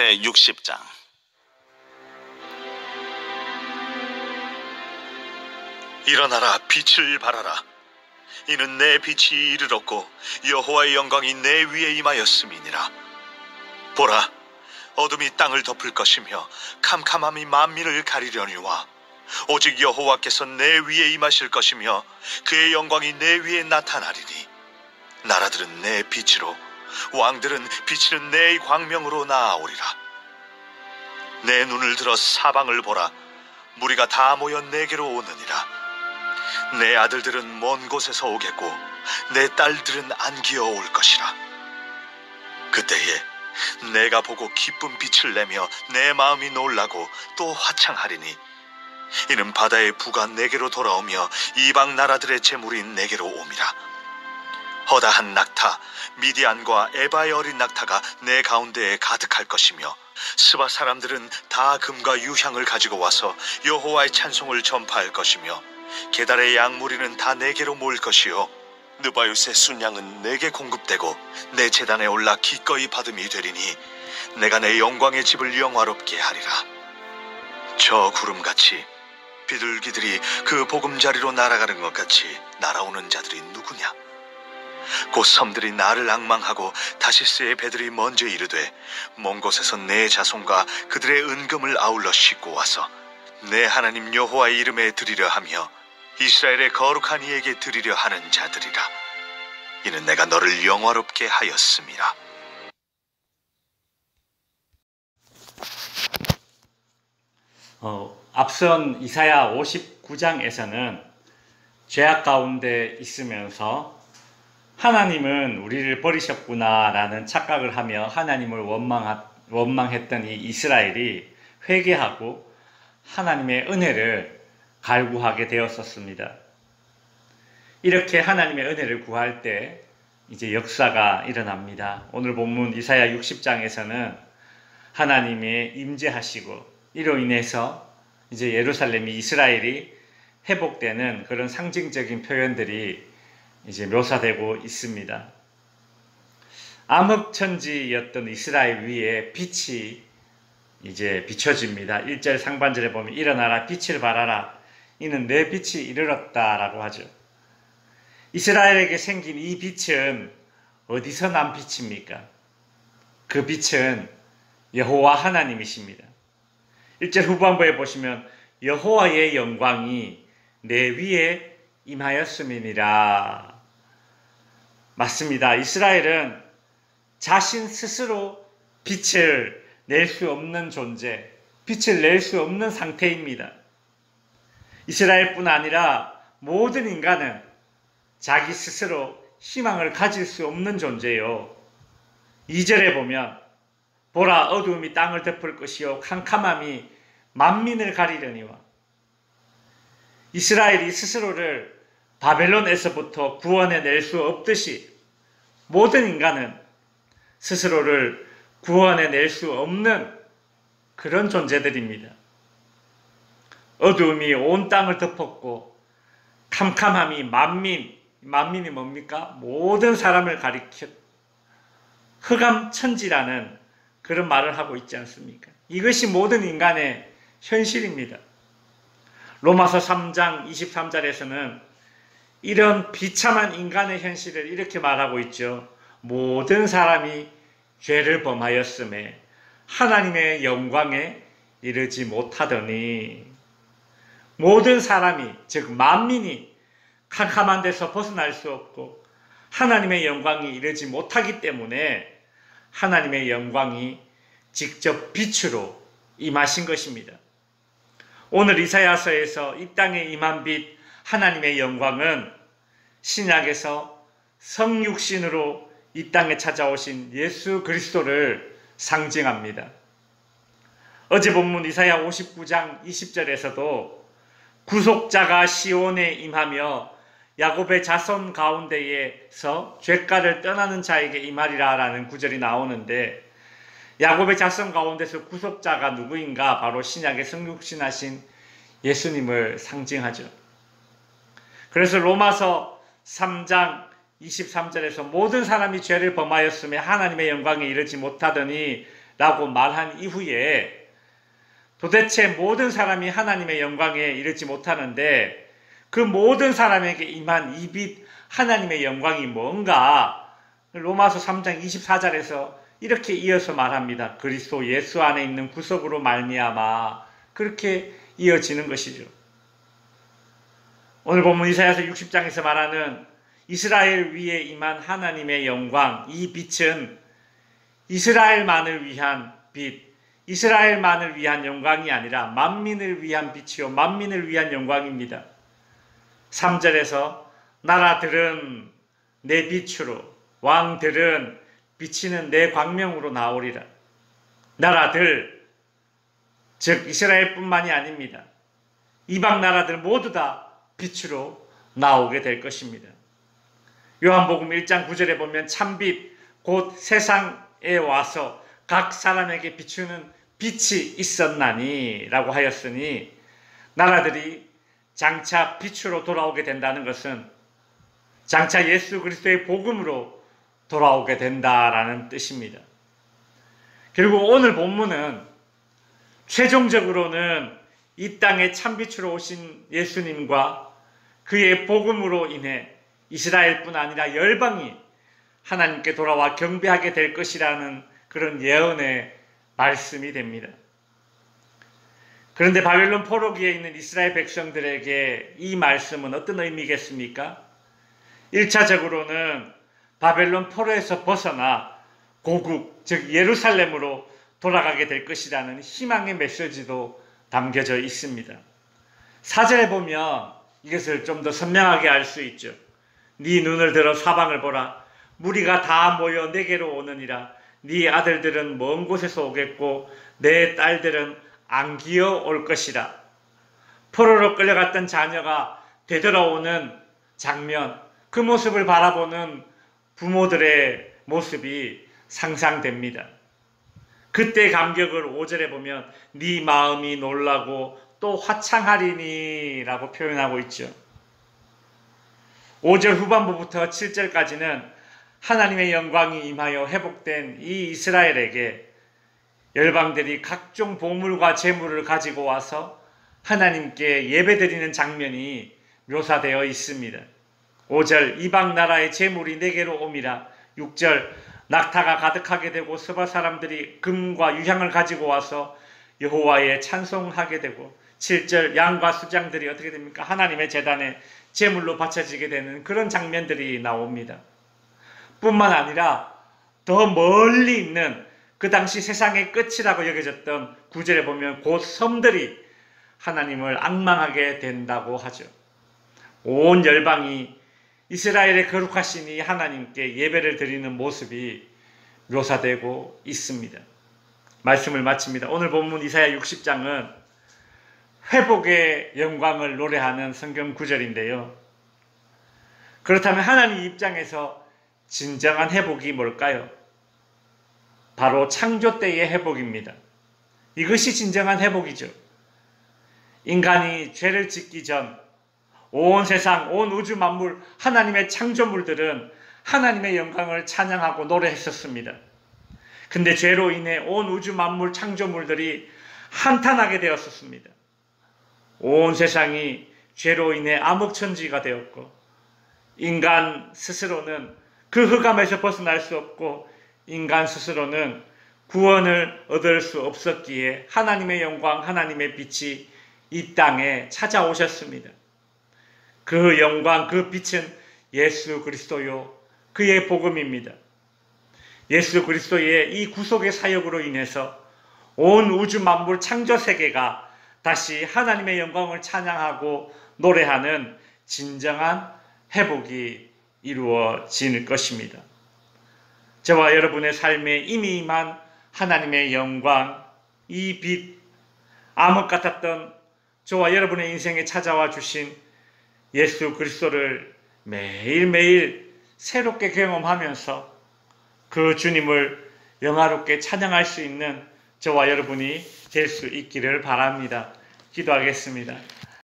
제60장. 일어나라, 빛을 발하라. 이는 내 빛이 이르렀고 여호와의 영광이 내 위에 임하였음이니라. 보라, 어둠이 땅을 덮을 것이며 캄캄함이 만민을 가리려니와 오직 여호와께서 내 위에 임하실 것이며 그의 영광이 내 위에 나타나리니 나라들은 내 빛으로 왕들은 비치는 내 광명으로 나아오리라. 내 눈을 들어 사방을 보라. 무리가 다 모여 내게로 오느니라. 내 아들들은 먼 곳에서 오겠고 내 딸들은 안기어 올 것이라. 그때에 내가 보고 기쁜 빛을 내며 내 마음이 놀라고 또 화창하리니 이는 바다의 부가 내게로 돌아오며 이방 나라들의 재물이 내게로 옴이라. 허다한 낙타 미디안과 에바의 어린 낙타가 내 가운데에 가득할 것이며 스바 사람들은 다 금과 유향을 가지고 와서 여호와의 찬송을 전파할 것이며 게달의 양무리는 다 내게로 모일 것이요 느바요스의 순양은 내게 공급되고 내 제단에 올라 기꺼이 받음이 되리니 내가 내 영광의 집을 영화롭게 하리라. 저 구름같이 비둘기들이 그 보금자리로 날아가는 것 같이 날아오는 자들이 누구냐? 곧 섬들이 나를 앙망하고 다시스의 배들이 먼저 이르되 먼 곳에서 내 자손과 그들의 은금을 아울러 싣고 와서 내 하나님 여호와의 이름에 드리려 하며 이스라엘의 거룩한 이에게 드리려 하는 자들이라. 이는 내가 너를 영화롭게 하였음이라. 앞선 이사야 59장에서는 죄악 가운데 있으면서 하나님은 우리를 버리셨구나 라는 착각을 하며 하나님을 원망했던 이 이스라엘이 회개하고 하나님의 은혜를 갈구하게 되었었습니다. 이렇게 하나님의 은혜를 구할 때 이제 역사가 일어납니다. 오늘 본문 이사야 60장에서는 하나님의 임재하시고 이로 인해서 이제 예루살렘이 이스라엘이 회복되는 그런 상징적인 표현들이 이제 묘사되고 있습니다. 암흑천지였던 이스라엘 위에 빛이 이제 비춰집니다. 1절 상반절에 보면 일어나라 빛을 발하라 이는 내 빛이 이르렀다 라고 하죠. 이스라엘에게 생긴 이 빛은 어디서 난 빛입니까? 그 빛은 여호와 하나님이십니다. 1절 후반부에 보시면 여호와의 영광이 내 위에 임하였음이니라. 맞습니다. 이스라엘은 자신 스스로 빛을 낼 수 없는 존재, 빛을 낼 수 없는 상태입니다. 이스라엘뿐 아니라 모든 인간은 자기 스스로 희망을 가질 수 없는 존재요. 2절에 보면 보라 어두움이 땅을 덮을 것이요 캄캄함이 만민을 가리려니와. 이스라엘이 스스로를 바벨론에서부터 구원해낼 수 없듯이 모든 인간은 스스로를 구원해낼 수 없는 그런 존재들입니다. 어두움이 온 땅을 덮었고 캄캄함이 만민이 뭡니까? 모든 사람을 가리켜 흑암천지라는 그런 말을 하고 있지 않습니까? 이것이 모든 인간의 현실입니다. 로마서 3장 23절에서는 이런 비참한 인간의 현실을 이렇게 말하고 있죠. 모든 사람이 죄를 범하였음에 하나님의 영광에 이르지 못하더니 모든 사람이 즉 만민이 캄캄한 데서 벗어날 수 없고 하나님의 영광이 이르지 못하기 때문에 하나님의 영광이 직접 빛으로 임하신 것입니다. 오늘 이사야서에서 이 땅에 임한 빛 하나님의 영광은 신약에서 성육신으로 이 땅에 찾아오신 예수 그리스도를 상징합니다. 어제 본문 이사야 59장 20절에서도 구속자가 시온에 임하며 야곱의 자손 가운데에서 죄가를 떠나는 자에게 임하리라 라는 구절이 나오는데 야곱의 자손 가운데서 구속자가 누구인가? 바로 신약의 성육신하신 예수님을 상징하죠. 그래서 로마서 3장 23절에서 모든 사람이 죄를 범하였으며 하나님의 영광에 이르지 못하더니 라고 말한 이후에 도대체 모든 사람이 하나님의 영광에 이르지 못하는데 그 모든 사람에게 임한 이 빛 하나님의 영광이 뭔가 로마서 3장 24절에서 이렇게 이어서 말합니다. 그리스도 예수 안에 있는 구속으로 말미암아 그렇게 이어지는 것이죠. 오늘 본문 이사야서 60장에서 말하는 이스라엘 위에 임한 하나님의 영광, 이 빛은 이스라엘만을 위한 빛, 이스라엘만을 위한 영광이 아니라 만민을 위한 빛이요 만민을 위한 영광입니다. 3절에서 나라들은 내 빛으로 왕들은 비치는 내 광명으로 나오리라. 나라들, 즉 이스라엘뿐만이 아닙니다. 이방 나라들 모두 다 빛으로 나오게 될 것입니다. 요한복음 1장 9절에 보면 참빛 곧 세상에 와서 각 사람에게 비추는 빛이 있었나니 라고 하였으니 나라들이 장차 빛으로 돌아오게 된다는 것은 장차 예수 그리스도의 복음으로 돌아오게 된다라는 뜻입니다. 그리고 오늘 본문은 최종적으로는 이 땅에 참빛으로 오신 예수님과 그의 복음으로 인해 이스라엘뿐 아니라 열방이 하나님께 돌아와 경배하게 될 것이라는 그런 예언의 말씀이 됩니다. 그런데 바벨론 포로기에 있는 이스라엘 백성들에게 이 말씀은 어떤 의미겠습니까? 1차적으로는 바벨론 포로에서 벗어나 고국, 즉 예루살렘으로 돌아가게 될 것이라는 희망의 메시지도 담겨져 있습니다. 4절에 보면 이것을 좀 더 선명하게 알 수 있죠. 네 눈을 들어 사방을 보라. 무리가 다 모여 내게로 오느니라. 네 아들들은 먼 곳에서 오겠고 내 딸들은 안기어 올 것이라. 포로로 끌려갔던 자녀가 되돌아오는 장면, 그 모습을 바라보는 부모들의 모습이 상상됩니다. 그때 감격을 5절에 보면 네 마음이 놀라고 또 화창하리니 라고 표현하고 있죠. 5절 후반부부터 7절까지는 하나님의 영광이 임하여 회복된 이 이스라엘에게 열방들이 각종 보물과 재물을 가지고 와서 하나님께 예배드리는 장면이 묘사되어 있습니다. 5절 이방 나라의 재물이 내게로 옴이라. 6절 낙타가 가득하게 되고 서바 사람들이 금과 유향을 가지고 와서 여호와의 찬송하게 되고 7절 양과 수장들이 어떻게 됩니까? 하나님의 제단에 제물로 바쳐지게 되는 그런 장면들이 나옵니다. 뿐만 아니라 더 멀리 있는 그 당시 세상의 끝이라고 여겨졌던 9절에 보면 곧 섬들이 하나님을 앙망하게 된다고 하죠. 온 열방이 이스라엘의 거룩하신 이 하나님께 예배를 드리는 모습이 묘사되고 있습니다. 말씀을 마칩니다. 오늘 본문 이사야 60장은 회복의 영광을 노래하는 성경 구절인데요. 그렇다면 하나님 입장에서 진정한 회복이 뭘까요? 바로 창조 때의 회복입니다. 이것이 진정한 회복이죠. 인간이 죄를 짓기 전 온 세상, 온 우주 만물, 하나님의 창조물들은 하나님의 영광을 찬양하고 노래했었습니다. 근데 죄로 인해 온 우주 만물 창조물들이 한탄하게 되었었습니다. 온 세상이 죄로 인해 암흑천지가 되었고 인간 스스로는 그 흑암에서 벗어날 수 없고 인간 스스로는 구원을 얻을 수 없었기에 하나님의 영광, 하나님의 빛이 이 땅에 찾아오셨습니다. 그 영광, 그 빛은 예수 그리스도요, 그의 복음입니다. 예수 그리스도의 이 구속의 사역으로 인해서 온 우주 만물 창조 세계가 다시 하나님의 영광을 찬양하고 노래하는 진정한 회복이 이루어질 것입니다. 저와 여러분의 삶에 이미 임한 하나님의 영광, 이 빛, 암흑 같았던 저와 여러분의 인생에 찾아와 주신 예수 그리스도를 매일매일 새롭게 경험하면서 그 주님을 영화롭게 찬양할 수 있는 저와 여러분이 될 수 있기를 바랍니다. 기도하겠습니다.